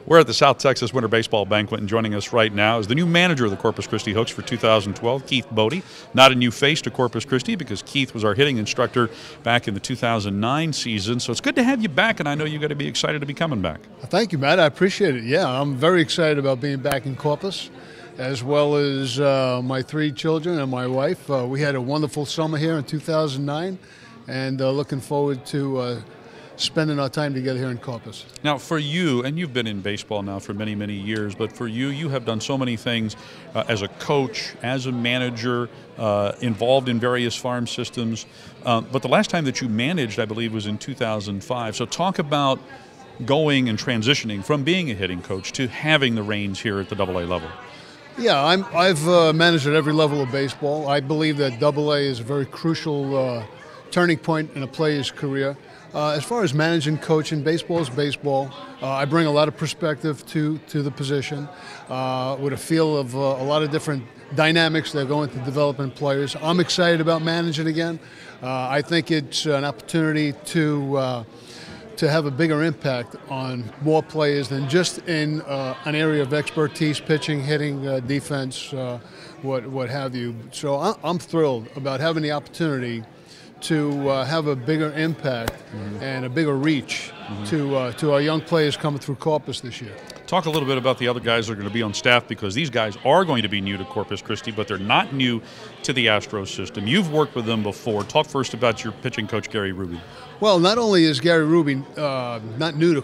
We're at the South Texas Winter Baseball Banquet, and joining us right now is the new manager of the Corpus Christi Hooks for 2012, Keith Bodie. Not a new face to Corpus Christi because Keith was our hitting instructor back in the 2009 season. So it's good to have you back, and I know you've got to be excited to be coming back. Thank you, Matt. I appreciate it. Yeah, I'm very excited about being back in Corpus, as well as my 3 children and my wife. We had a wonderful summer here in 2009, and looking forward to spending our time together here in Corpus. Now, for you, and you've been in baseball now for many, many years, but for you, you have done so many things as a coach, as a manager, involved in various farm systems. But the last time that you managed, I believe, was in 2005. So talk about going and transitioning from being a hitting coach to having the reins here at the AA level. Yeah, I've managed at every level of baseball. I believe that AA is a very crucial turning point in a player's career. As far as managing, coaching, baseball is baseball. I bring a lot of perspective to the position with a feel of a lot of different dynamics that go into developing players. I'm excited about managing again. I think it's an opportunity to have a bigger impact on more players than just in an area of expertise, pitching, hitting, defense, what have you. So I'm thrilled about having the opportunity to have a bigger impact and a bigger reach to our young players coming through Corpus this year. Talk a little bit about the other guys that are going to be on staff, because these guys are going to be new to Corpus Christi, but they're not new to the Astros system. You've worked with them before. Talk first about your pitching coach, Gary Ruby. Well, not only is Gary Ruby not new to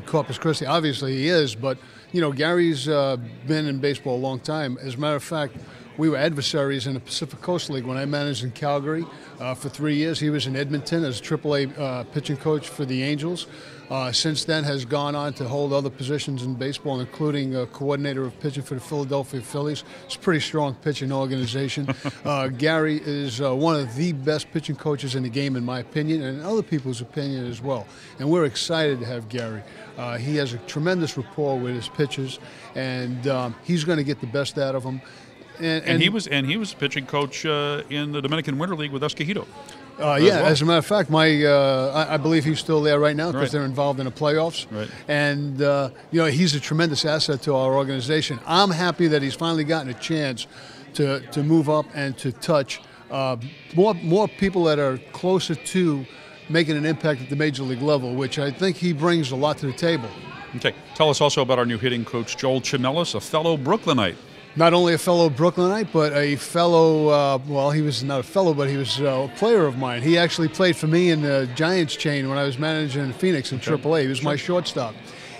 Corpus Christi, obviously he is, but you know, Gary's been in baseball a long time. As a matter of fact, we were adversaries in the Pacific Coast League when I managed in Calgary for 3 years. He was in Edmonton as AAA pitching coach for the Angels. Since then has gone on to hold other positions in baseball, including coordinator of pitching for the Philadelphia Phillies. It's a pretty strong pitching organization. Gary is one of the best pitching coaches in the game, in my opinion, and other people's opinion as well. And we're excited to have Gary. He has a tremendous rapport with his pitchers, and he's going to get the best out of them. And he was a pitching coach in the Dominican Winter League with Escogido. Yeah, as a matter of fact, I believe he's still there right now because they're involved in the playoffs. Right. And you know, he's a tremendous asset to our organization. I'm happy that he's finally gotten a chance to move up and to touch more people that are closer to making an impact at the major league level, which I think he brings a lot to the table. Okay, tell us also about our new hitting coach, Joel Chimelis, a fellow Brooklynite. Not only a fellow Brooklynite, but a fellow, well, he was not a fellow, but he was a player of mine. He actually played for me in the Giants chain when I was managing Phoenix in AAA. He was my shortstop.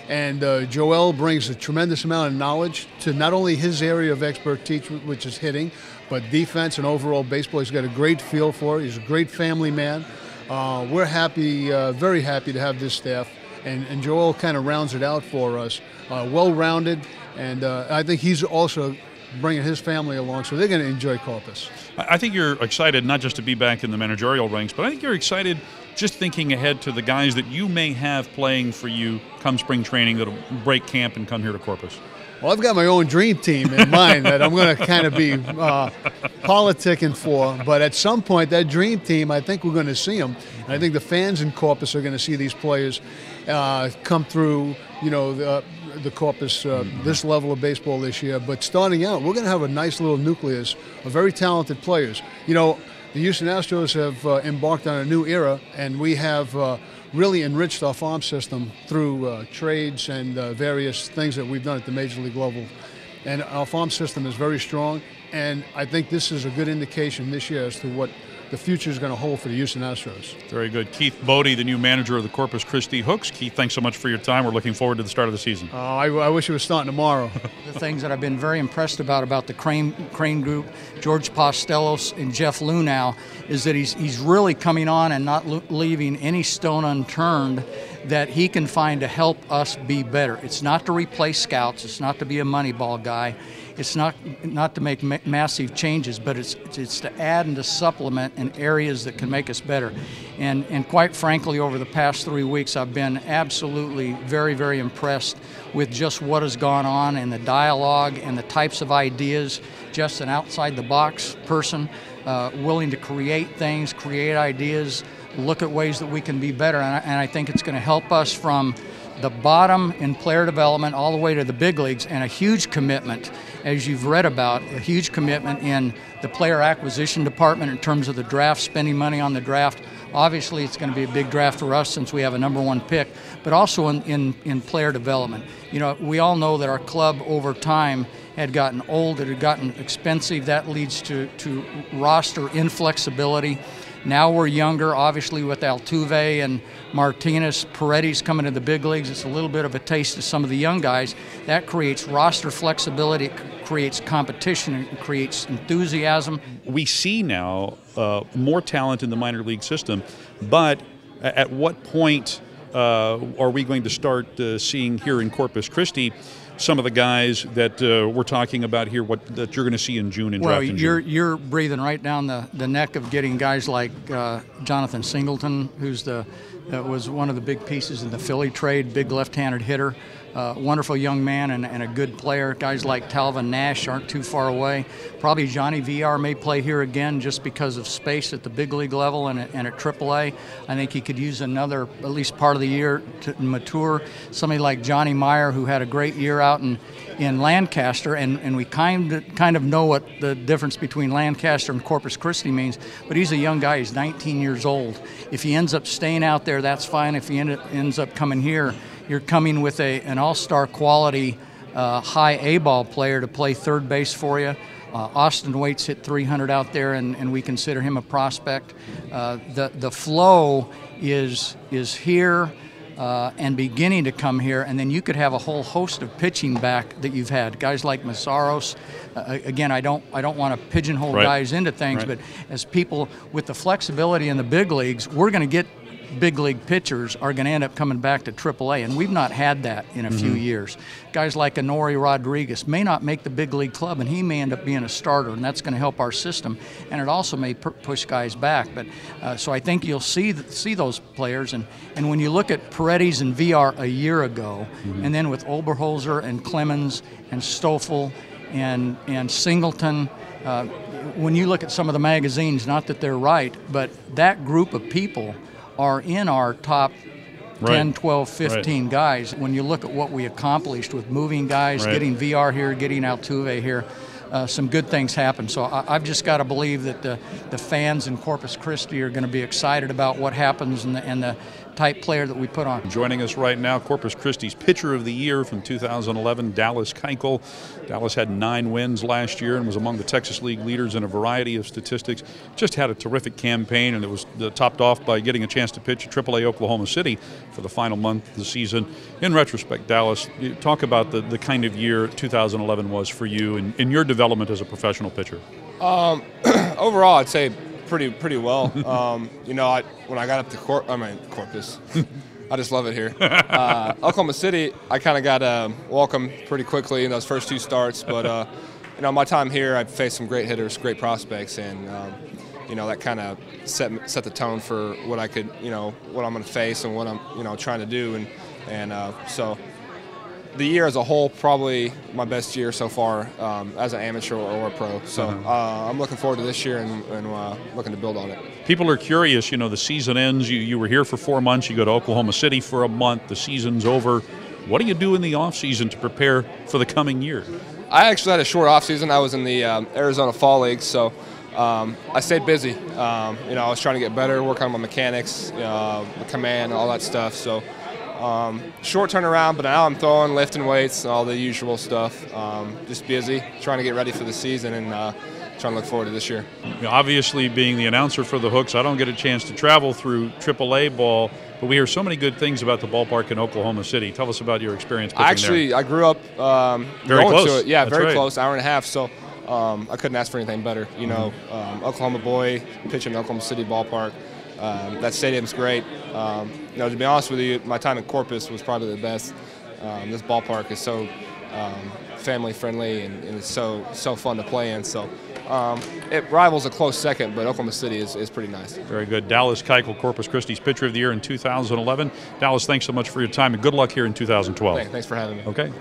And Joel brings a tremendous amount of knowledge to not only his area of expertise, which is hitting, but defense and overall baseball. He's got a great feel for it. He's a great family man. We're happy, very happy to have this staff. And Joel kind of rounds it out for us. Well-rounded, and I think he's also bringing his family along, so they're going to enjoy Corpus. I think you're excited not just to be back in the managerial ranks, but I think you're excited just thinking ahead to the guys that you may have playing for you come spring training that'll break camp and come here to Corpus. Well, I've got my own dream team in mind that I'm going to kind of be politicking for, but at some point, that dream team, I think we're going to see them. And I think the fans in Corpus are going to see these players come through, you know, the Corpus, this level of baseball this year. But starting out, we're going to have a nice little nucleus of very talented players. You know, the Houston Astros have embarked on a new era, and we have really enriched our farm system through trades and various things that we've done at the major league level. And our farm system is very strong, and I think this is a good indication this year as to what the future is going to hold for the Houston Astros. Very good. Keith Bodie, the new manager of the Corpus Christi Hooks. Keith, thanks so much for your time. We're looking forward to the start of the season. I wish it was starting tomorrow. The things that I've been very impressed about the Crane Group, George Postelos and Jeff Lunau, is that he's really coming on and not leaving any stone unturned that he can find to help us be better. It's not to replace scouts. It's not to be a Moneyball guy. It's not to make massive changes, but it's to add and to supplement in areas that can make us better. And quite frankly, over the past 3 weeks, I've been absolutely very, very impressed with just what has gone on and the dialogue and the types of ideas. Just an outside-the-box person, willing to create things, create ideas, look at ways that we can be better. And I think it's going to help us from the bottom in player development all the way to the big leagues, and a huge commitment, as you've read about, a huge commitment in the player acquisition department in terms of the draft, spending money on the draft. Obviously, it's going to be a big draft for us since we have a #1 pick, but also in player development. You know, we all know that our club over time had gotten old, it had gotten expensive. That leads to roster inflexibility. Now we're younger, obviously, with Altuve and Martinez. Paredes coming to the big leagues. It's a little bit of a taste of some of the young guys. That creates roster flexibility, it creates competition, it creates enthusiasm. We see now more talent in the minor league system, but at what point are we going to start seeing here in Corpus Christi some of the guys that we're talking about here, that you're going to see in June in draft in June? You're breathing right down the neck of getting guys like Jonathan Singleton, that was one of the big pieces in the Philly trade, big left-handed hitter, wonderful young man and a good player. Guys like Talvin Nash aren't too far away. Probably Johnny VR may play here again just because of space at the big league level and at AAA. I think he could use another, at least part of the year to mature. Somebody like Johnny Meyer, who had a great year out in Lancaster, and we kind of know what the difference between Lancaster and Corpus Christi means, but he's a young guy. He's 19 years old. If he ends up staying out there, that's fine. If he ends up coming here, you're coming with an all-star quality high A-ball player to play third base for you. Austin Waits hit 300 out there, and we consider him a prospect. The flow is here and beginning to come here, and then you could have a whole host of pitching back that you've had. Guys like Masaros. Again, I don't want to pigeonhole guys into things, but as people with the flexibility in the big leagues, we're going to get big league pitchers are going to end up coming back to AAA, and we've not had that in a few years. Guys like Anori Rodriguez may not make the big league club, and he may end up being a starter, and that's going to help our system, and it also may push guys back. But so I think you'll see those players, and when you look at Paredes and VR a year ago, and then with Oberholzer and Clemens and Stoffel and Singleton, when you look at some of the magazines, not that they're right, but that group of people are in our top 10, 12, 15 guys. When you look at what we accomplished with moving guys, getting VR here, getting Altuve here, some good things happen. So I've just got to believe that the fans in Corpus Christi are going to be excited about what happens and the type player that we put on. Joining us right now, Corpus Christi's Pitcher of the Year from 2011, Dallas Keuchel. Dallas had 9 wins last year and was among the Texas League leaders in a variety of statistics. Just had a terrific campaign, and it was topped off by getting a chance to pitch at AAA Oklahoma City for the final month of the season. In retrospect, Dallas, talk about the kind of year 2011 was for you in your development as a professional pitcher. Overall, I'd say pretty well. You know, when I got up to Corpus, I just love it here. Oklahoma City, I kind of got welcomed pretty quickly in those first 2 starts, but you know, my time here, I've faced some great hitters, great prospects, and you know, that kind of set the tone for what I could, you know, what I'm going to face and what I'm, you know, trying to do, and so the year as a whole, probably my best year so far as an amateur or a pro. So I'm looking forward to this year and looking to build on it. People are curious, you know, the season ends, you were here for 4 months, you go to Oklahoma City for a month, the season's over. What do you do in the off season to prepare for the coming year? I actually had a short off season. I was in the Arizona Fall League, so I stayed busy. You know, I was trying to get better, work on my mechanics, the command, all that stuff. So short turnaround, but now I'm throwing, lifting weights, all the usual stuff. Just busy, trying to get ready for the season and trying to look forward to this year. Obviously, being the announcer for the Hooks, I don't get a chance to travel through AAA ball, but we hear so many good things about the ballpark in Oklahoma City. Tell us about your experience pitching there. I grew up very going close. to it. Yeah, That's very close, hour and a half. So I couldn't ask for anything better. You know, Oklahoma boy, pitching in Oklahoma City ballpark. That stadium's great. You know, to be honest with you, my time in Corpus was probably the best. This ballpark is so family friendly and it's so fun to play in. So it rivals a close second, but Oklahoma City is pretty nice. Very good. Dallas Keuchel, Corpus Christi's Pitcher of the Year in 2011. Dallas, thanks so much for your time and good luck here in 2012. Thanks for having me. Okay.